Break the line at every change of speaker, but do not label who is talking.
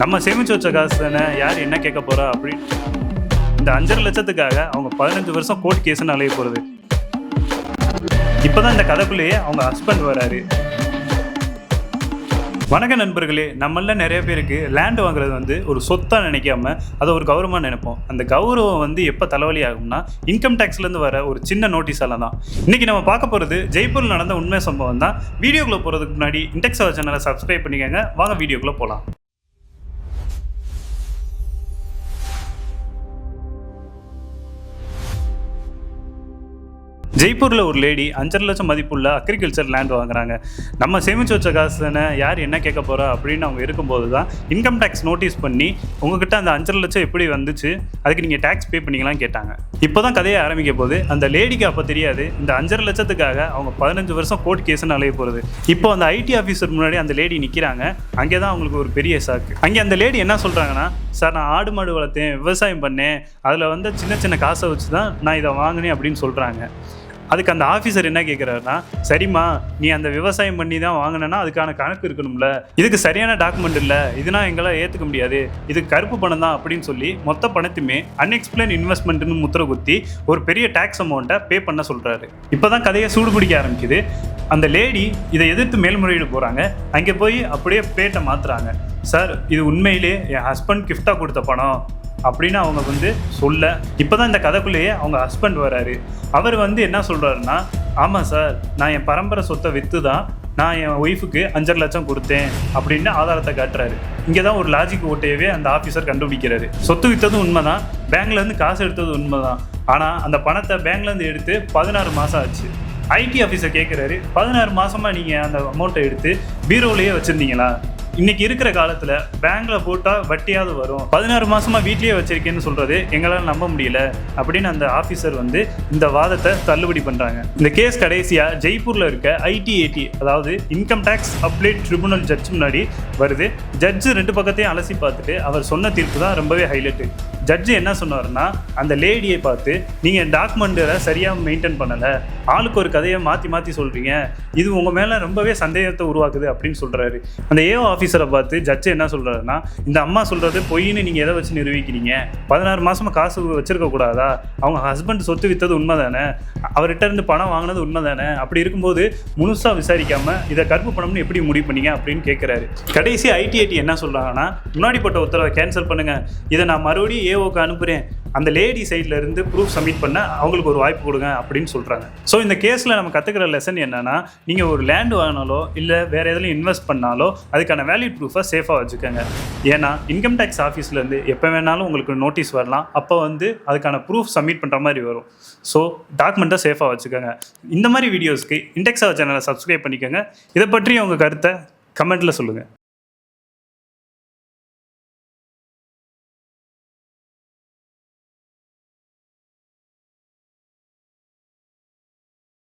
நம்ம சேமிச்சு வச்ச காசு தானே, யார் என்ன கேட்க போறா அப்படின்னு இந்த 5.5 லட்சத்துக்காக அவங்க 15 வருஷம் கோர்ட் கேஸ்ன்னு அலைய போறது. இப்பதான் இந்த கதைக்குள்ளேயே அவங்க ஹஸ்பண்ட் வராரு. வணக்க நண்பர்களே, நம்மள நிறைய பேருக்கு லேண்ட் வாங்குறது வந்து ஒரு சொத்தா நினைக்காம அதை ஒரு கௌரவமாக நினைப்போம். அந்த கௌரவம் எப்போ தலைவலி ஆகும்னா இன்கம் டேக்ஸ்லேருந்து வர ஒரு சின்ன நோட்டீஸால தான். இன்னைக்கு நம்ம பார்க்க போகிறது ஜெய்ப்பூரில் நடந்த உண்மை சம்பவம் தான். வீடியோக்குள்ளே போகிறதுக்கு முன்னாடி இன்டெக்ஸ் சேனலை சப்ஸ்கிரைப் பண்ணிக்கோங்க. வாங்க வீடியோக்குள்ளே போகலாம். ஜெய்ப்பூரில் ஒரு லேடி 5.5 லட்சம் மதிப்புள்ள அக்ரிகல்ச்சர் லேண்ட் வாங்குறாங்க. நம்ம சேமிச்சு வச்ச காசு தானே, யார் என்ன கேட்க போகிறா அப்படின்னு அவங்க இருக்கும்போது தான் இன்கம் டேக்ஸ் நோட்டீஸ் பண்ணி உங்ககிட்ட அந்த 5.5 லட்சம் எப்படி வந்துச்சு, அதுக்கு நீங்கள் டேக்ஸ் பே பண்ணிக்கலாம் கேட்டாங்க. இப்போ தான் கதையை ஆரம்பிக்க போது. அந்த லேடிக்கு அப்போ தெரியாது இந்த 5.5 லட்சத்துக்காக அவங்க 15 வருஷம் கோர்ட் கேஸ்ன்னு அலைய போகிறது. இப்போ அந்த ஐடி ஆஃபீஸர் முன்னாடி அந்த லேடி நிற்கிறாங்க. அங்கே தான் அவங்களுக்கு ஒரு பெரிய சாக்கு. அங்கே அந்த லேடி என்ன சொல்கிறாங்கன்னா, சார் நான் ஆடு மாடு வளர்த்தேன், விவசாயம் பண்ணேன், அதில் சின்ன சின்ன காசை வச்சு தான் நான் இதை வாங்கினேன் அப்படின்னு சொல்கிறாங்க. அதுக்கு அந்த ஆஃபீஸர் என்ன கேட்குறாருன்னா, சரிம்மா நீ அந்த விவசாயம் பண்ணி தான் வாங்கினேன்னா அதுக்கான கணக்கு இருக்கணும்ல, இதுக்கு சரியான டாக்குமெண்ட் இல்லை, இதுனா எங்களால் ஏற்றுக்க முடியாது, இது கருப்பு பணம் தான் அப்படின்னு சொல்லி மொத்த பணத்தையுமே அன்எக்ஸ்பிளைன் இன்வெஸ்ட்மெண்ட்னு முத்திர குத்தி ஒரு பெரிய டேக்ஸ் அமௌண்ட்டை பே பண்ண சொல்கிறாரு. இப்போ தான் கதையை சூடு பிடிக்க ஆரம்பிக்குது. அந்த லேடி இதை எதிர்த்து மேல்முறையீடு போகிறாங்க. அங்கே போய் அப்படியே பேட்டை மாற்றுறாங்க. சார் இது உண்மையிலே என் ஹஸ்பண்ட் கிஃப்டாக கொடுத்த பணம் அப்படின்னு அவங்க சொல்ல. இப்போ தான் இந்த கதைக்குள்ளேயே அவங்க ஹஸ்பண்ட் வராரு. அவர் என்ன சொல்கிறாருன்னா, ஆமாம் சார் நான் என் பரம்பரை சொத்தை விற்று தான் நான் என் ஒய்ஃபுக்கு 5.5 லட்சம் கொடுத்தேன் அப்படின்னு ஆதாரத்தை காட்டுறாரு. இங்கே தான் ஒரு லாஜிக் ஓட்டையவே அந்த ஆஃபீஸர் கண்டுபிடிக்கிறாரு. சொத்து விற்றதும் உண்மை தான், பேங்க்லேருந்து காசு எடுத்தது உண்மை தான். ஆனால் அந்த பணத்தை பேங்க்லேருந்து எடுத்து 16 மாதம் ஆச்சு. ஐடி ஆஃபீஸர் கேட்குறாரு, 16 மாதமாக நீங்கள் அந்த அமௌண்ட்டை எடுத்து பீரோவிலேயே வச்சுருந்தீங்களா? இன்னைக்கு இருக்கிற காலத்தில் பேங்க்கில் போட்டால் வட்டியாவது வரும், 16 மாதமாக வீட்லேயே வச்சிருக்கேன்னு சொல்கிறது எங்களால் நம்ப முடியல அப்படின்னு அந்த ஆஃபீஸர் இந்த வாதத்தை தள்ளுபடி பண்ணுறாங்க. இந்த கேஸ் கடைசியாக ஜெய்ப்பூரில் இருக்க ஐடிஏடி, அதாவது இன்கம் டேக்ஸ் அப்லேட் ட்ரிபுனல் ஜட்ஜ் முன்னாடி வருது. ஜட்ஜு 2 பக்கத்தையும் அலசி பார்த்துட்டு அவர் சொன்ன தீர்ப்பு தான் ரொம்பவே ஹைலைட்டு. ஜட்ஜு என்ன சொன்னார்னா, அந்த லேடியை பார்த்து நீங்கள் டாக்குமெண்ட்டை சரியாக மெயின்டைன் பண்ணலை, ஆளுக்கு ஒரு கதையை மாற்றி மாற்றி சொல்கிறீங்க, இது உங்கள் மேலே ரொம்பவே சந்தேகத்தை உருவாக்குது அப்படின்னு சொல்கிறாரு. அந்த ஏஓ ஆஃபீஸரை பார்த்து ஜட்ஜு என்ன சொல்கிறாருன்னா, இந்த அம்மா சொல்கிறது பொய்ன்னு நீங்கள் எதை வச்சு நிரூபிக்கிறீங்க? 16 மாதமாக காசு வச்சிருக்க கூடாதா? அவங்க ஹஸ்பண்ட் சொத்து விற்றது உண்மை தானே, அவர்கிட்ட இருந்து பணம் வாங்கினது உண்மை தானே, அப்படி இருக்கும்போது முழுசாக விசாரிக்காமல் இதை கருப்பு பணம்னு எப்படி முடிவு பண்ணீங்க அப்படின்னு கேட்குறாரு. கடைசி ஐடிஐடி என்ன சொல்கிறாங்கன்னா, முன்னாடி போட்ட உத்தரவை கேன்சல் பண்ணுங்கள், இதை நான் மறுபடியும் ஏஓக்கு அனுப்புகிறேன், அந்த லேடி சைடில் இருந்து ப்ரூஃப் சப்மிட் பண்ண அவங்களுக்கு ஒரு வாய்ப்பு கொடுங்க அப்படின்னு சொல்கிறாங்க. ஸோ இந்த கேஸில் நம்ம கற்றுக்கிற லெசன் என்னென்னா, நீங்கள் ஒரு லேண்ட் வாங்கினாலோ இல்லை வேறு எதுலையும் இன்வெஸ்ட் பண்ணாலோ அதுக்கான வேலிட் ப்ரூஃபை சேஃபாக வச்சுக்கோங்க. ஏன்னா இன்கம் டேக்ஸ் ஆஃபீஸ்லேருந்து எப்போ வேணாலும் உங்களுக்கு நோட்டீஸ் வரலாம். அப்போ அதுக்கான ப்ரூஃப் சப்மிட் பண்ணுற மாதிரி வரும். ஸோ டாக்குமெண்ட்டை சேஃபாக வச்சுக்கோங்க. இந்த மாதிரி வீடியோஸ்க்கு இன்டெக்ஸ் சேனலை சப்ஸ்கிரைப் பண்ணிக்கோங்க. இதை பற்றி உங்கள் கருத்தை கமெண்ட்டில் சொல்லுங்கள்.